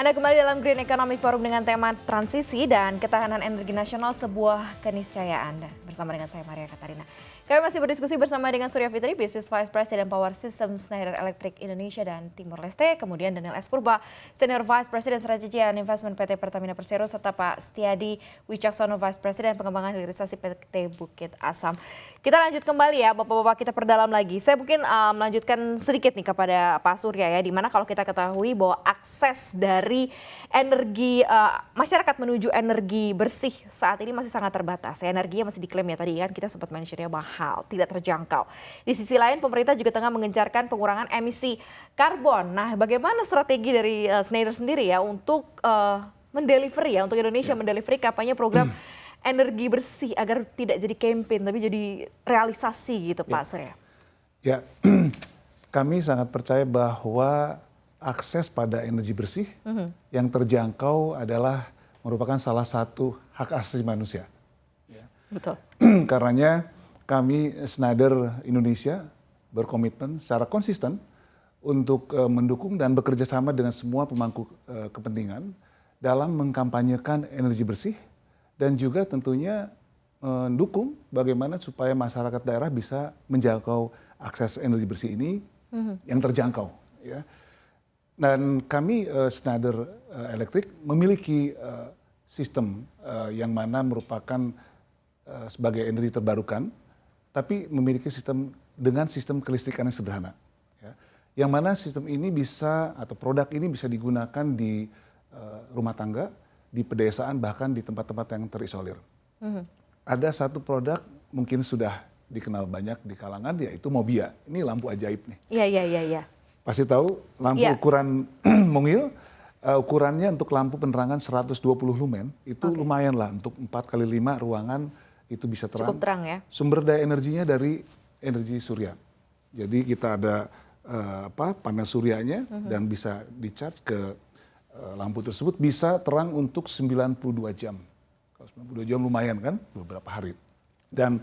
Anda kembali dalam Green Economic Forum dengan tema transisi dan ketahanan energi nasional sebuah keniscayaan. Bersama dengan saya Maria Katarina. Kami masih berdiskusi bersama dengan Surya Fitri, Business Vice President Power Systems Schneider Electric Indonesia dan Timor Leste. Kemudian Daniel S. Purba, Senior Vice President Strategy and Investment PT Pertamina Persero. Serta Pak Setiadi Wicaksono, Vice President Pengembangan Hilirisasi PT Bukit Asam. Kita lanjut kembali ya Bapak-Bapak, kita perdalam lagi. Saya mungkin melanjutkan sedikit nih kepada Pak Surya ya. Dimana kalau kita ketahui bahwa akses dari energi masyarakat menuju energi bersih saat ini masih sangat terbatas. Energinya masih diklaim ya tadi kan kita sempat mentionnya mahal, tidak terjangkau. Di sisi lain pemerintah juga tengah mengencarkan pengurangan emisi karbon. Nah, bagaimana strategi dari Schneider sendiri ya untuk mendelivery ya, untuk Indonesia mendelivery kampanye program energi bersih agar tidak jadi campaign tapi jadi realisasi gitu Pak Surya? Ya, kami sangat percaya bahwa akses pada energi bersih yang terjangkau adalah merupakan salah satu hak asasi manusia. Ya. Betul. Karenanya kami Schneider Indonesia berkomitmen secara konsisten untuk mendukung dan bekerja sama dengan semua pemangku kepentingan dalam mengkampanyekan energi bersih dan juga tentunya mendukung bagaimana supaya masyarakat daerah bisa menjangkau akses energi bersih ini yang terjangkau. Ya. Dan kami Schneider Electric memiliki sistem yang mana merupakan sebagai energi terbarukan, tapi memiliki sistem dengan sistem kelistrikan yang sederhana. Ya. Yang mana sistem ini bisa atau produk ini bisa digunakan di rumah tangga, di pedesaan, bahkan di tempat-tempat yang terisolir. Ada satu produk mungkin sudah dikenal banyak di kalangan, yaitu Mobia. Ini lampu ajaib nih. Iya. Pasti tahu lampu ukuran mungil, ukurannya untuk lampu penerangan 120 lumen, itu lumayan lah untuk 4x5 ruangan itu bisa terang. Cukup terang ya. Sumber daya energinya dari energi surya. Jadi kita ada panel suryanya dan bisa di-charge ke lampu tersebut, bisa terang untuk 92 jam. Kalau 92 jam lumayan kan, beberapa hari. Dan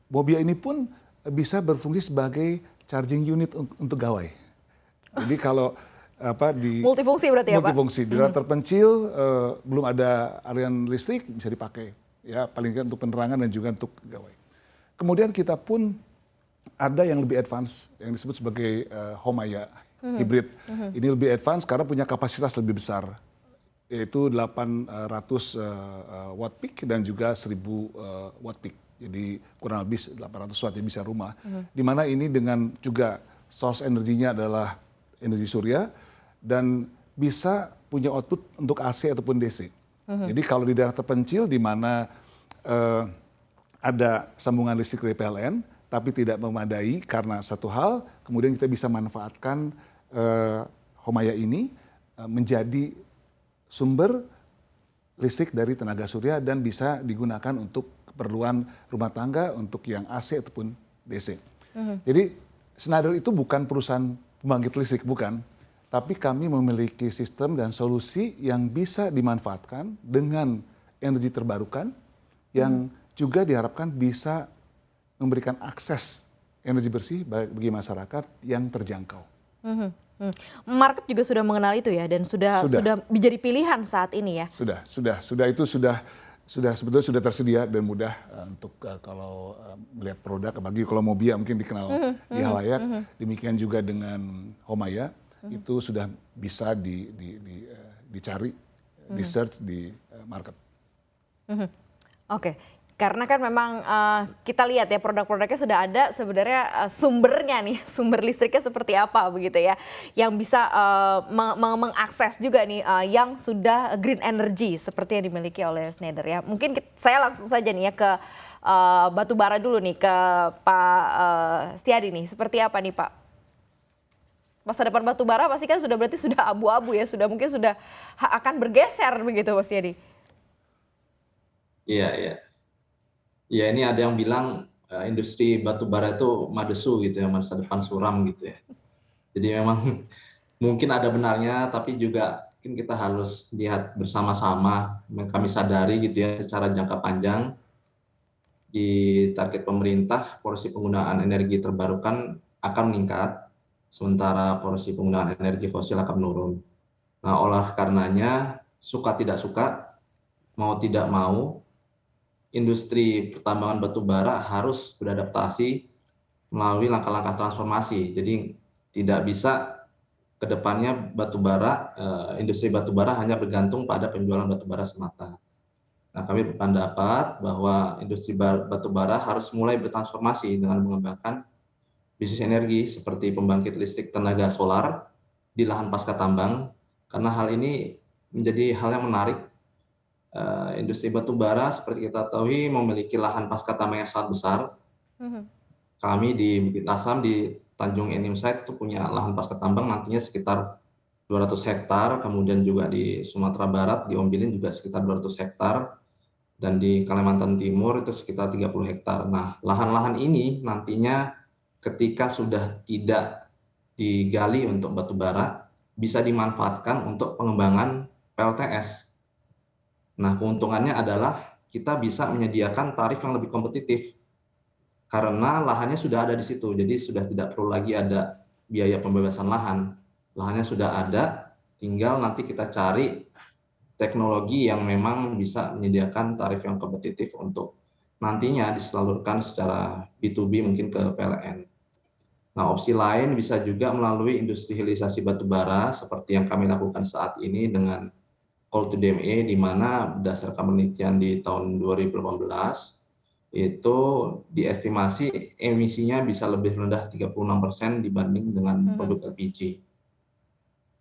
Mobia ini pun bisa berfungsi sebagai charging unit untuk gawai. Jadi kalau di multifungsi berarti ya Pak? Multifungsi, di daerah terpencil belum ada aliran listrik bisa dipakai. Ya, paling tidak untuk penerangan dan juga untuk gawai. Kemudian kita pun ada yang lebih advance yang disebut sebagai Homaya hybrid. Ini lebih advance karena punya kapasitas lebih besar, yaitu 800 watt peak dan juga 1000 watt peak. Jadi kurang lebih 800 watt ya bisa rumah. Di mana ini dengan juga source energinya adalah energi surya dan bisa punya output untuk AC ataupun DC. Jadi kalau di daerah terpencil di mana ada sambungan listrik dari PLN tapi tidak memadai karena satu hal, kemudian kita bisa manfaatkan Homaya ini menjadi sumber listrik dari tenaga surya dan bisa digunakan untuk keperluan rumah tangga untuk yang AC ataupun DC. Jadi Schneider itu bukan perusahaan pembangkit listrik, bukan. Tapi kami memiliki sistem dan solusi yang bisa dimanfaatkan dengan energi terbarukan yang juga diharapkan bisa memberikan akses energi bersih bagi masyarakat yang terjangkau. Market juga sudah mengenal itu ya dan sudah menjadi pilihan saat ini ya. Sudah sebetulnya sudah tersedia dan mudah untuk kalau melihat produk, apalagi kalau Mobia mungkin dikenal di halayak. Demikian juga dengan Homaya itu sudah bisa dicari, di search di market. Oke. Karena kan memang kita lihat ya produk-produknya sudah ada sebenarnya sumbernya nih, sumber listriknya seperti apa begitu ya. Yang bisa mengakses juga nih yang sudah green energy seperti yang dimiliki oleh Schneider ya. Mungkin saya langsung saja nih ya ke batu bara dulu nih, ke Pak Setiadi nih. Seperti apa nih Pak? Masa depan batu bara pasti kan berarti sudah abu-abu ya, mungkin sudah akan bergeser begitu Pak Setiadi. Iya. Ya ini ada yang bilang industri batu bara itu madesu gitu ya, masa depan suram gitu ya. Jadi memang mungkin ada benarnya, tapi juga mungkin kita harus lihat bersama-sama. Kami sadari gitu ya, secara jangka panjang di target pemerintah porsi penggunaan energi terbarukan akan meningkat, sementara porsi penggunaan energi fosil akan menurun. Nah, oleh karenanya suka tidak suka, mau tidak mau, industri pertambangan batu bara harus beradaptasi melalui langkah-langkah transformasi. Jadi tidak bisa ke depannya industri batu bara hanya bergantung pada penjualan batu bara semata. Nah, kami berpendapat bahwa industri batu bara harus mulai bertransformasi dengan mengembangkan bisnis energi seperti pembangkit listrik tenaga solar di lahan pasca tambang, karena hal ini menjadi hal yang menarik. Industri batu bara seperti kita ketahui memiliki lahan pasca tambang yang sangat besar. Kami di Bukit Asam di Tanjung Enim Site itu punya lahan pasca tambang nantinya sekitar 200 hektar, kemudian juga di Sumatera Barat di Ombilin juga sekitar 200 hektar, dan di Kalimantan Timur itu sekitar 30 hektar. Nah, lahan-lahan ini nantinya ketika sudah tidak digali untuk batu bara, bisa dimanfaatkan untuk pengembangan PLTS. Nah, keuntungannya adalah kita bisa menyediakan tarif yang lebih kompetitif karena lahannya sudah ada di situ. Jadi sudah tidak perlu lagi ada biaya pembebasan lahan. Lahannya sudah ada, tinggal nanti kita cari teknologi yang memang bisa menyediakan tarif yang kompetitif untuk nantinya disalurkan secara B2B mungkin ke PLN. Nah, opsi lain bisa juga melalui industri hilirisasi batu bara seperti yang kami lakukan saat ini dengan Coal to DME, di mana berdasarkan penelitian di tahun 2018 itu diestimasi emisinya bisa lebih rendah 36% dibanding dengan produk LPG.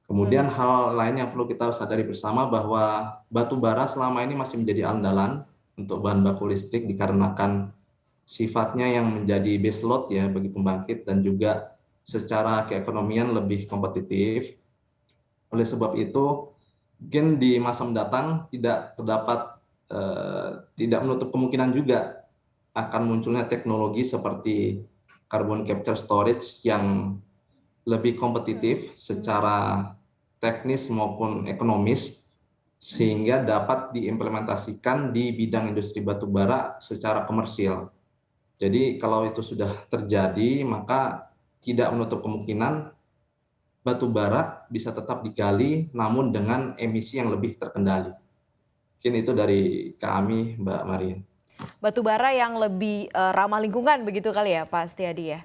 Kemudian hal lain yang perlu kita sadari bersama bahwa batu bara selama ini masih menjadi andalan untuk bahan baku listrik dikarenakan sifatnya yang menjadi base load ya bagi pembangkit dan juga secara keekonomian lebih kompetitif. Oleh sebab itu, mungkin di masa mendatang tidak menutup kemungkinan juga akan munculnya teknologi seperti carbon capture storage yang lebih kompetitif secara teknis maupun ekonomis sehingga dapat diimplementasikan di bidang industri batu bara secara komersial. Jadi kalau itu sudah terjadi, maka tidak menutup kemungkinan batu bara bisa tetap digali namun dengan emisi yang lebih terkendali. Mungkin itu dari kami, Mbak Maria. Batu bara yang lebih ramah lingkungan begitu kali ya Pak Setiadi ya.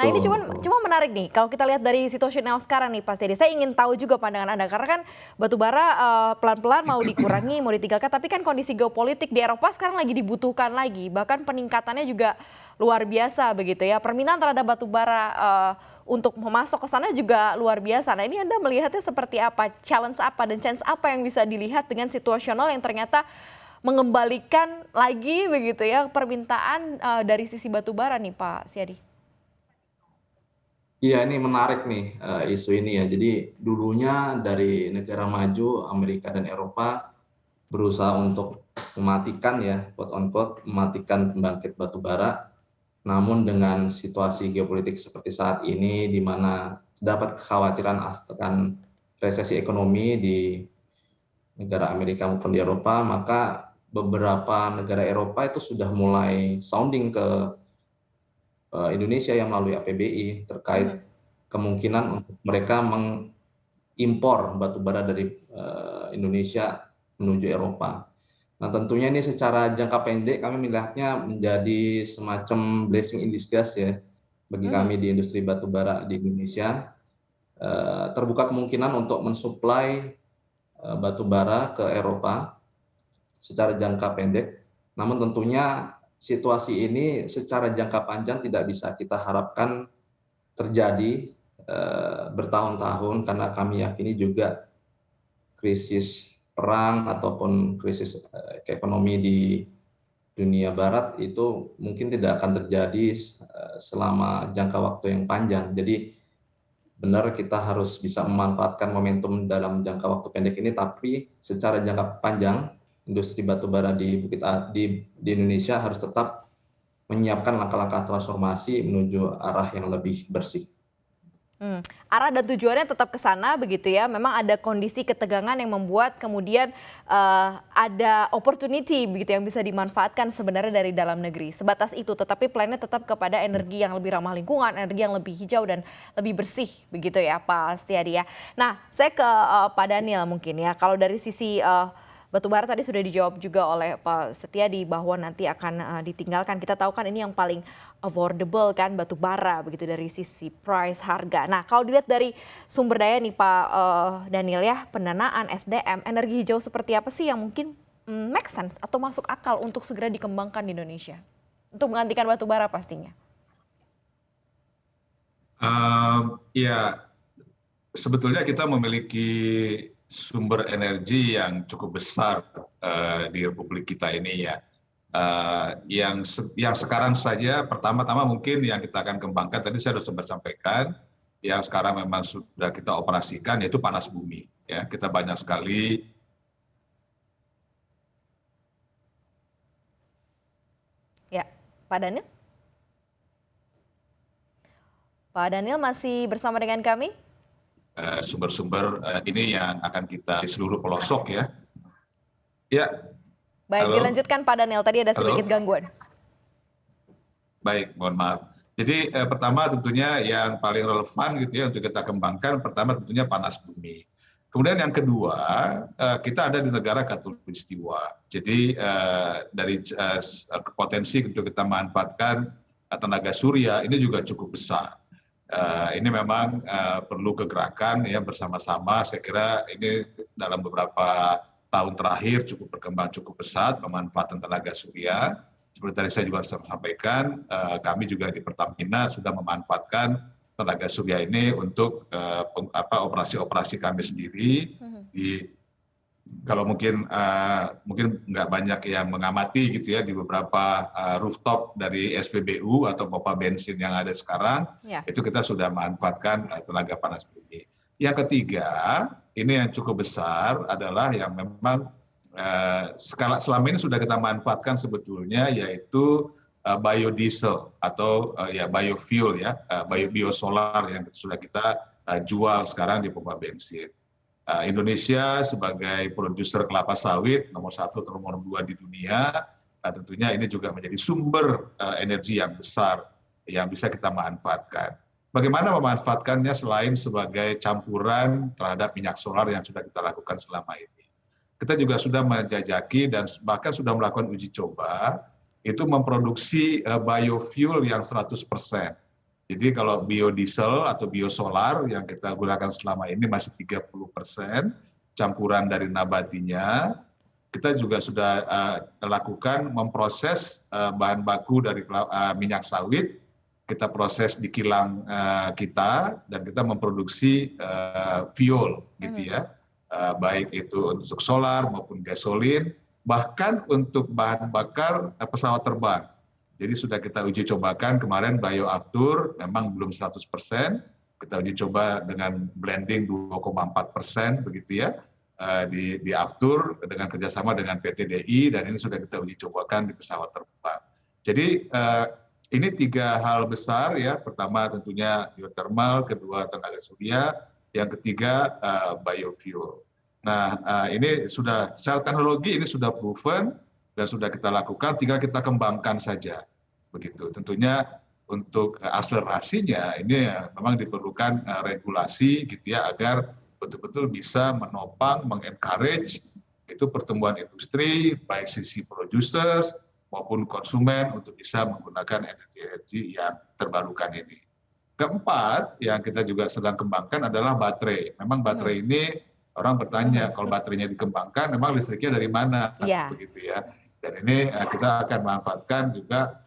Nah ini cuma menarik nih, kalau kita lihat dari situasional sekarang nih Pak Setiadi, saya ingin tahu juga pandangan Anda, karena kan batu bara pelan-pelan mau dikurangi, mau ditinggalkan, tapi kan kondisi geopolitik di Eropa sekarang lagi dibutuhkan lagi, bahkan peningkatannya juga luar biasa begitu ya, permintaan terhadap batu bara untuk memasok ke sana juga luar biasa. Nah ini Anda melihatnya seperti apa, challenge apa dan chance apa yang bisa dilihat dengan situasional yang ternyata mengembalikan lagi begitu ya permintaan dari sisi batu bara nih Pak Setiadi? Iya, ini menarik nih isu ini ya. Jadi dulunya dari negara maju, Amerika dan Eropa berusaha untuk mematikan ya, quote on quote, mematikan pembangkit batu bara. Namun dengan situasi geopolitik seperti saat ini, di mana dapat kekhawatiran akan resesi ekonomi di negara Amerika maupun di Eropa, maka beberapa negara Eropa itu sudah mulai sounding ke Indonesia yang melalui APBI terkait kemungkinan untuk mereka mengimpor batu bara dari Indonesia menuju Eropa. Nah, tentunya ini secara jangka pendek kami melihatnya menjadi semacam blessing in disguise ya bagi kami di industri batu bara di Indonesia. Terbuka kemungkinan untuk mensuplai batu bara ke Eropa secara jangka pendek. Namun tentunya situasi ini secara jangka panjang tidak bisa kita harapkan terjadi bertahun-tahun, karena kami yakini juga krisis perang ataupun krisis ekonomi di dunia barat itu mungkin tidak akan terjadi selama jangka waktu yang panjang. Jadi benar kita harus bisa memanfaatkan momentum dalam jangka waktu pendek ini, tapi secara jangka panjang industri batubara di Indonesia harus tetap menyiapkan langkah-langkah transformasi menuju arah yang lebih bersih. Arah dan tujuannya tetap ke sana begitu ya. Memang ada kondisi ketegangan yang membuat kemudian ada opportunity begitu yang bisa dimanfaatkan sebenarnya dari dalam negeri. Sebatas itu, tetapi plannya tetap kepada energi yang lebih ramah lingkungan, energi yang lebih hijau dan lebih bersih begitu ya Pak Setiadi ya. Nah, saya ke Pak Daniel mungkin ya. Kalau dari sisi batubara tadi sudah dijawab juga oleh Pak Setiadi bahwa nanti akan ditinggalkan. Kita tahu kan ini yang paling affordable kan batubara begitu dari sisi price harga. Nah kalau dilihat dari sumber daya nih Pak Daniel ya, pendanaan, SDM, energi hijau seperti apa sih yang mungkin make sense atau masuk akal untuk segera dikembangkan di Indonesia untuk menggantikan batubara pastinya? Ya, sebetulnya kita memiliki sumber energi yang cukup besar di Republik kita ini ya. Yang sekarang saja pertama-tama mungkin yang kita akan kembangkan tadi saya sudah sempat sampaikan, yang sekarang memang sudah kita operasikan yaitu panas bumi. Ya, kita banyak sekali. Ya, Pak Daniel. Pak Daniel masih bersama dengan kami? Sumber-sumber ini yang akan kita di seluruh pelosok ya. Ya. Baik, halo? Dilanjutkan Pak Daniel, tadi ada sedikit gangguan. Baik, mohon maaf. Jadi pertama tentunya yang paling relevan gitu ya untuk kita kembangkan, pertama tentunya panas bumi. Kemudian yang kedua, kita ada di negara khatulistiwa. Jadi dari potensi untuk kita manfaatkan tenaga surya ini juga cukup besar. Ini memang perlu kegerakan ya bersama-sama. Saya kira ini dalam beberapa tahun terakhir cukup berkembang cukup pesat pemanfaatan tenaga surya. Seperti tadi saya juga sampaikan, kami juga di Pertamina sudah memanfaatkan tenaga surya ini untuk operasi-operasi kami sendiri. Kalau mungkin nggak banyak yang mengamati gitu ya di beberapa rooftop dari SPBU atau pompa bensin yang ada sekarang, itu kita sudah memanfaatkan tenaga panas bumi. Yang ketiga, ini yang cukup besar adalah yang memang selama ini sudah kita manfaatkan sebetulnya yaitu biodiesel atau biofuel ya, biosolar yang sudah kita jual sekarang di pompa bensin. Indonesia sebagai produser kelapa sawit nomor 1 atau nomor 2 di dunia, tentunya ini juga menjadi sumber energi yang besar yang bisa kita manfaatkan. Bagaimana memanfaatkannya selain sebagai campuran terhadap minyak solar yang sudah kita lakukan selama ini. Kita juga sudah menjajaki dan bahkan sudah melakukan uji coba, itu memproduksi biofuel yang 100%. Jadi kalau biodiesel atau biosolar yang kita gunakan selama ini masih 30% campuran dari nabatinya, kita juga sudah lakukan memproses bahan baku dari minyak sawit, kita proses di kilang kita dan kita memproduksi fuel gitu ya, baik itu untuk solar maupun gasolin, bahkan untuk bahan bakar pesawat terbang. Jadi sudah kita uji cobakan kemarin bioaftur, memang belum 100%, kita uji coba dengan blending 2,4% begitu ya, di aftur dengan kerjasama dengan PT DI dan ini sudah kita uji cobakan di pesawat terbang. Jadi ini 3 hal besar ya, pertama tentunya geothermal, kedua tenaga surya, yang ketiga biofuel. Nah ini sudah secara teknologi ini sudah proven dan sudah kita lakukan, tinggal kita kembangkan saja. Begitu. Tentunya untuk akselerasinya ini memang diperlukan regulasi gitu ya agar betul-betul bisa menopang, mengencourage itu pertumbuhan industri baik sisi producers maupun konsumen untuk bisa menggunakan energi-energi yang terbarukan ini. Keempat yang kita juga sedang kembangkan adalah baterai. Memang baterai ini orang bertanya kalau baterainya dikembangkan memang listriknya dari mana begitu ya. Dan ini kita akan manfaatkan juga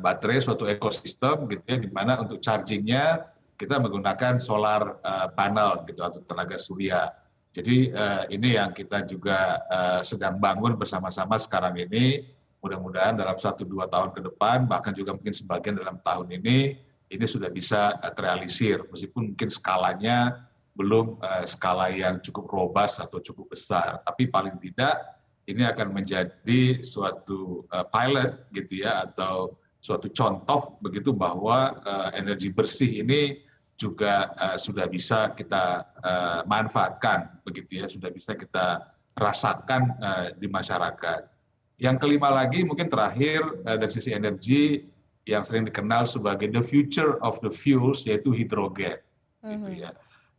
baterai suatu ekosistem gitu ya, di mana untuk chargingnya kita menggunakan solar panel gitu atau tenaga surya. Jadi ini yang kita juga sedang bangun bersama-sama sekarang ini. Mudah-mudahan dalam 1-2 tahun ke depan, bahkan juga mungkin sebagian dalam tahun ini sudah bisa terrealisir. Meskipun mungkin skalanya belum skala yang cukup robust atau cukup besar, tapi paling tidak ini akan menjadi suatu pilot gitu ya atau suatu contoh begitu bahwa energi bersih ini juga sudah bisa kita manfaatkan, begitu ya, sudah bisa kita rasakan di masyarakat. Yang kelima lagi mungkin terakhir dari sisi energi yang sering dikenal sebagai the future of the fuels, yaitu hidrogen, gitu ya,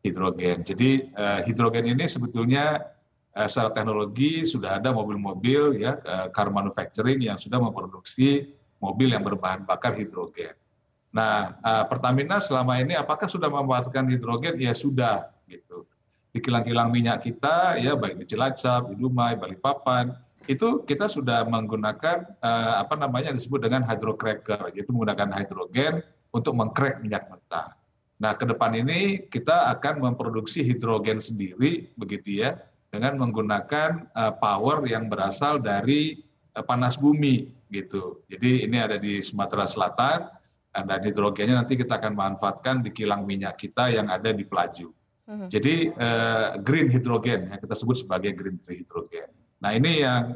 hidrogen. Jadi hidrogen ini sebetulnya secara teknologi sudah ada mobil-mobil ya, car manufacturing yang sudah memproduksi mobil yang berbahan bakar hidrogen. Nah, Pertamina selama ini apakah sudah memanfaatkan hidrogen? Ya sudah, gitu. Di kilang-kilang minyak kita, ya baik di Cilacap, di Dumai, Balikpapan, itu kita sudah menggunakan apa namanya disebut dengan hydrocracker, yaitu menggunakan hidrogen untuk mengcrack minyak mentah. Nah, ke depan ini kita akan memproduksi hidrogen sendiri, begitu ya, dengan menggunakan power yang berasal dari panas bumi, gitu. Jadi ini ada di Sumatera Selatan. Dan hidrogennya nanti kita akan manfaatkan di kilang minyak kita yang ada di Pelaju. Jadi green hydrogen yang kita sebut sebagai green hydrogen. Nah ini yang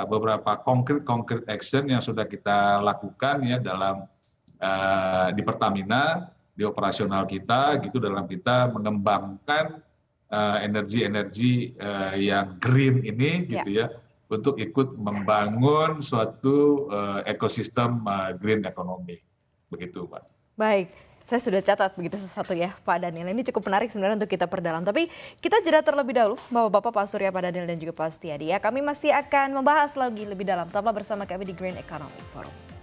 beberapa konkret action yang sudah kita lakukan ya dalam di Pertamina, di operasional kita gitu, dalam kita mengembangkan energi-energi yang green ini gitu ya, untuk ikut membangun suatu ekosistem green economy. Begitu, Pak. Baik, saya sudah catat begitu sesuatu ya Pak Daniel. Ini cukup menarik sebenarnya untuk kita perdalam. Tapi kita jeda terlebih dahulu, Bapak-Bapak, Pak Surya, Pak Daniel, dan juga Pak Setiadi ya. Kami masih akan membahas lagi lebih dalam. Tetaplah bersama kami di Green Economy Forum.